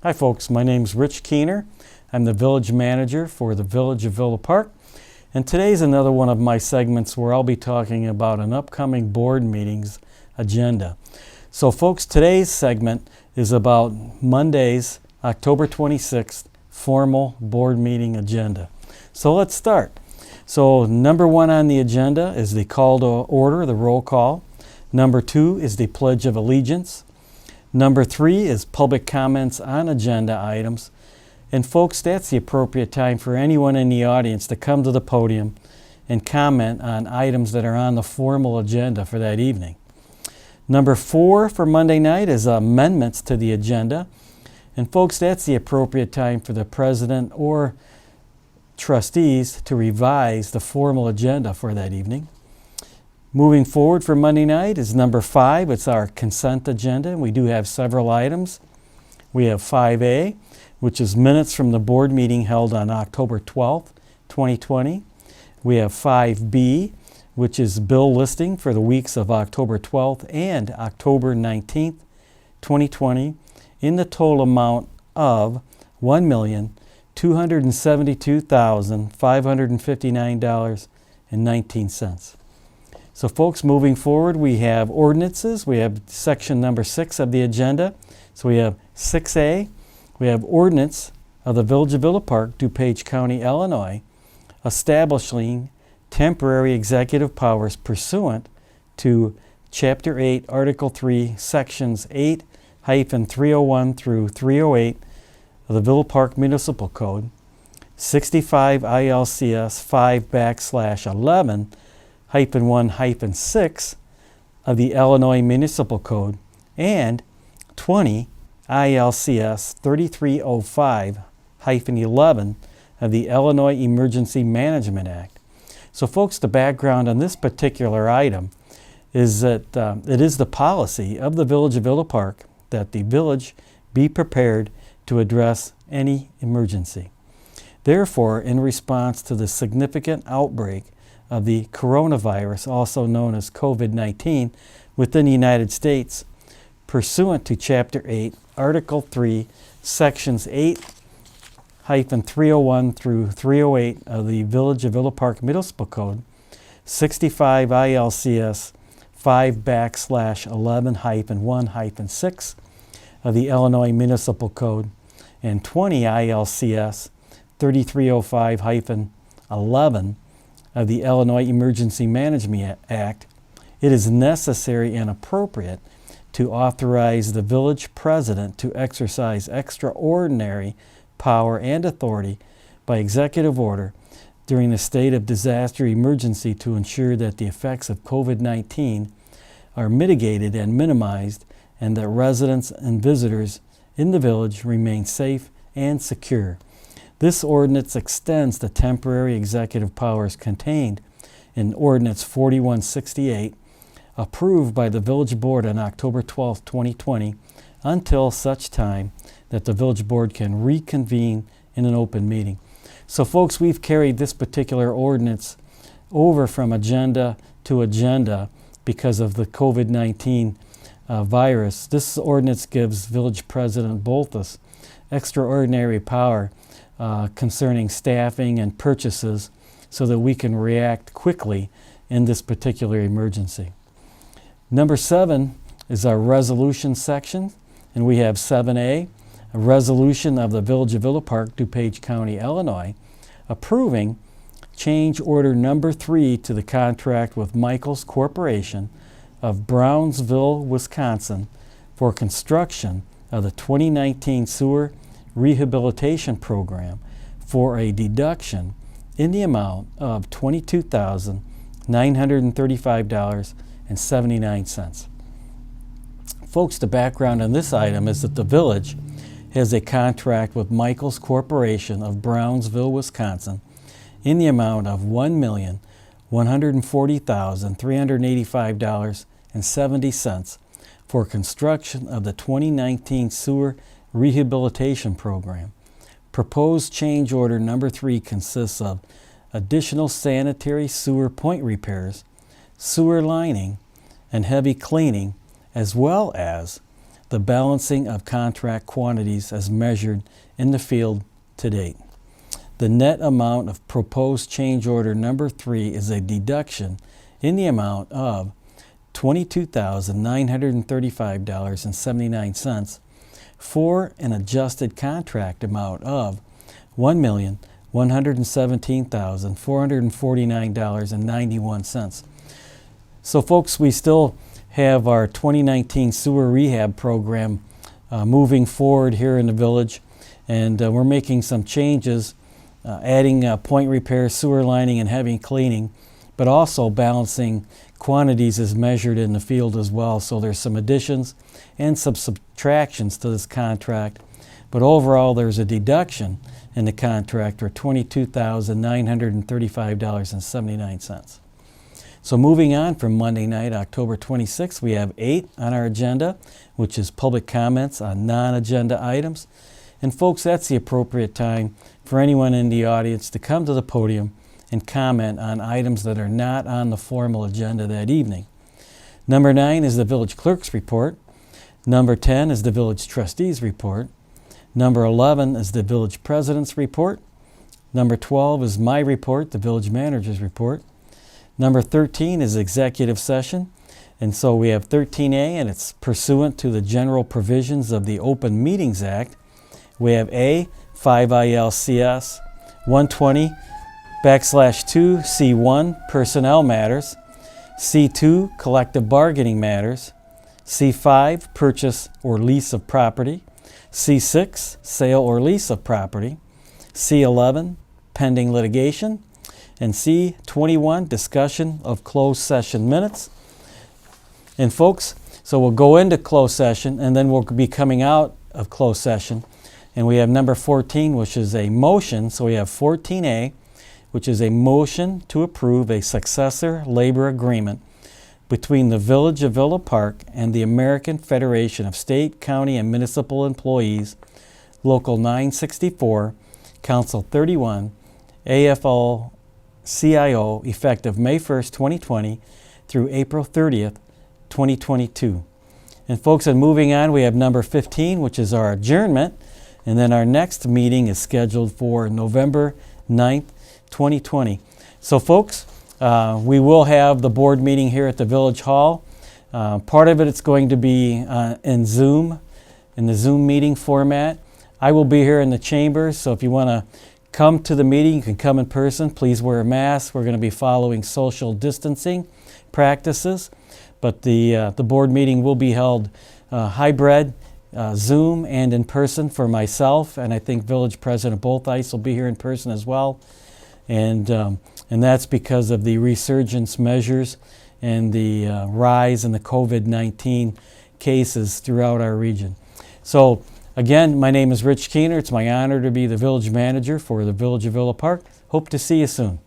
Hi folks, my name's Rich Keener. I'm the Village Manager for the Village of Villa Park. And today's another one of my segments where I'll be talking about an upcoming board meeting's agenda. So folks, today's segment is about Monday's October 26th formal board meeting agenda. So let's start. So number 1 on the agenda is the call to order, the roll call. Number 2 is the Pledge of Allegiance. Number 3 is public comments on agenda items. And folks, that's the appropriate time for anyone in the audience to come to the podium and comment on items that are on the formal agenda for that evening. Number 4 for Monday night is amendments to the agenda. And folks, that's the appropriate time for the president or trustees to revise the formal agenda for that evening. Moving forward for Monday night is number 5. It's our consent agenda. We do have several items. We have 5A, which is minutes from the board meeting held on October 12th, 2020. We have 5B, which is bill listing for the weeks of October 12th and October 19th, 2020, in the total amount of $1,272,559.19. So folks, moving forward, we have ordinances. We have section number 6 of the agenda. So we have 6A. We have ordinance of the Village of Villa Park, DuPage County, Illinois, establishing temporary executive powers pursuant to Chapter 8, Article 3, Sections 8-301 through 308 of the Villa Park Municipal Code, 65 ILCS 5/11-1-6 of the Illinois Municipal Code, and 20 ILCS 3305-11 of the Illinois Emergency Management Act. So folks, the background on this particular item is that it is the policy of the Village of Villa Park that the village be prepared to address any emergency. Therefore, in response to the significant outbreak of the coronavirus, also known as COVID-19, within the United States, pursuant to Chapter 8, Article 3, Sections 8-301 through 308 of the Village of Villa Park Municipal Code, 65 ILCS 5/11-1-6 of the Illinois Municipal Code, and 20 ILCS 3305-11 of the Illinois Emergency Management Act, it is necessary and appropriate to authorize the village president to exercise extraordinary power and authority by executive order during the state of disaster emergency to ensure that the effects of COVID-19 are mitigated and minimized, and that residents and visitors in the village remain safe and secure. This ordinance extends the temporary executive powers contained in Ordinance 4168, approved by the Village Board on October 12, 2020, until such time that the Village Board can reconvene in an open meeting. So folks, we've carried this particular ordinance over from agenda to agenda because of the COVID-19 virus. This ordinance gives Village President Bolthus extraordinary power concerning staffing and purchases so that we can react quickly in this particular emergency. Number 7 is our resolution section, and we have 7A, a resolution of the Village of Villa Park, DuPage County, Illinois, approving change order number 3 to the contract with Michaels Corporation of Brownsville, Wisconsin, for construction of the 2019 sewer rehabilitation program for a deduction in the amount of $22,935.79. Folks, the background on this item is that the village has a contract with Michaels Corporation of Brownsville, Wisconsin, in the amount of $1,140,385.70 for construction of the 2019 sewer rehabilitation program. Proposed change order number 3 consists of additional sanitary sewer point repairs, sewer lining, and heavy cleaning, as well as the balancing of contract quantities as measured in the field to date. The net amount of proposed change order number 3 is a deduction in the amount of $22,935.79 for an adjusted contract amount of $1,117,449.91. So folks, we still have our 2019 sewer rehab program moving forward here in the village, and we're making some changes, adding point repair, sewer lining, and heavy cleaning, but also balancing quantities as measured in the field as well. So there's some additions and some subtractions to this contract, but overall there's a deduction in the contract for $22,935.79. So moving on from Monday night, October 26th, we have 8 on our agenda, which is public comments on non-agenda items. And folks, that's the appropriate time for anyone in the audience to come to the podium and comment on items that are not on the formal agenda that evening. Number 9 is the village clerk's report. Number 10 is the village trustees report. Number 11 is the village president's report. Number 12 is my report, the village manager's report. Number 13 is executive session. And so we have 13A, and it's pursuant to the general provisions of the Open Meetings Act. We have A, 5 ILCS 120/2C1, personnel matters. C2, collective bargaining matters. C5, purchase or lease of property. C6, sale or lease of property. C11, pending litigation. And C21, discussion of closed session minutes. And folks, so we'll go into closed session, and then we'll be coming out of closed session. And we have number 14, which is a motion. So we have 14A, which is a motion to approve a successor labor agreement between the Village of Villa Park and the American Federation of State, County, and Municipal Employees, Local 964, Council 31, AFL-CIO, effective May 1st, 2020 through April 30th, 2022. And folks, and moving on, we have number 15, which is our adjournment. And then our next meeting is scheduled for November 9th, 2020. So folks, we will have the board meeting here at the Village Hall. Part of it's going to be in Zoom, in the Zoom meeting format. I will be here in the chambers, so if you want to come to the meeting, you can come in person. Please wear a mask. We're going to be following social distancing practices, but the board meeting will be held hybrid, Zoom and in person for myself, and I think Village President Bolthuis will be here in person as well. And that's because of the resurgence measures and the rise in the COVID-19 cases throughout our region. So again, my name is Rich Keener. It's my honor to be the village manager for the Village of Villa Park. Hope to see you soon.